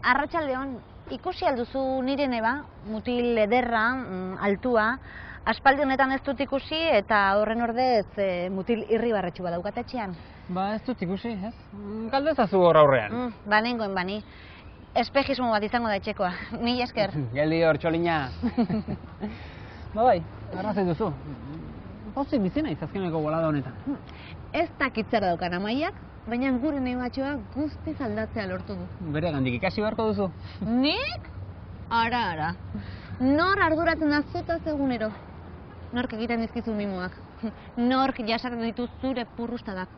Arratsaldeon, ikusi alduzu nire neba, mutil ederra, altua, aspaldi honetan ez dut ikusi eta horren ordez mutil irribarretsu bat daukat etxean. Ba, ez dut ikusi, ez? Galdezazu hor aurrean. Banengoen bani. Espejismo bat izango da etxekoa. Mila esker. Geldi hor, txolina. Ba bai, arrazoi duzu. Pozik bizina izazkeneko bolada honetan. Ez dakit zer daukan Amaiak, baina gure nebatxoa guztiz aldatzea lortu du. Bere gandik ikasi beharko duzu. Nik? Ara. Nor arduratzen da zutaz egunero? Nork egiten dizkizu mimoak? Nork jasaten ditu zure purrustadak?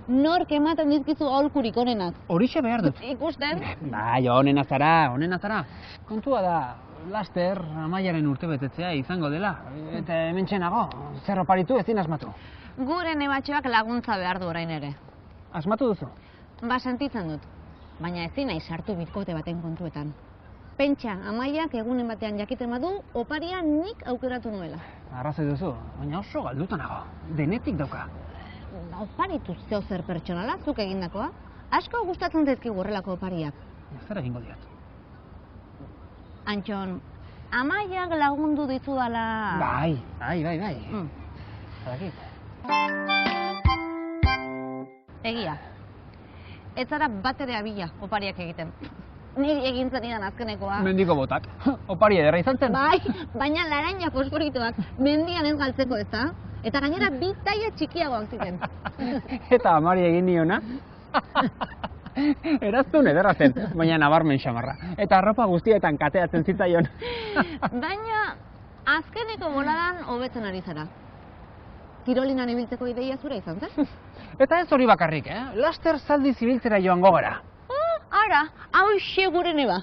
Nork ematen dizkizu aholkurik onenak? Horixe behar dut. Ikusten? Bai, onena zara. Kontua da, laster Amaiaren urtebetetzea izango dela. Eta hementxe nago, zer oparitu ezin asmatu. Gure nebatxoak laguntza behar du orain ere. Asmatu duzu? Ba, sentitzen dut. Baina ezin nahi sartu bikote baten kontuetan. Pentsa, Amaiak egunen batean jakiten badu, oparia nik aukeratu nuela. Arrazoi duzu, baina oso galduta nago. Denetik dauka. Oparitu zeo zer pertsonala, zuk egindakoa. Asko gustatzen zaizkigu horrelako opariak. Zer egingo diat? Antxon, Amaiak lagundu dizudala... Bai. Badakit. Egia. Ez zara bat ere abila opariak egiten. Niri egin zenidan azkenekoa. Mendiko botak. Opari ederra izan zen. Bai, baina laranja fosforitoak mendian ez galtzeko ez da? Eta gainera bi taila txikiagoak ziren. Eta Amari egin niona? Eraztun ederra zen, baina nabarmen xamarra. Eta arropa guztietan kateatzen zitzaion. Baina azkeneko boladan hobetzen ari zara. Kirolinan ibiltzeko ideia zure izan zen? Eta ez hori bakarrik, Laster zaldi zibiltzera joango gara. Ara, hau xe gure neba.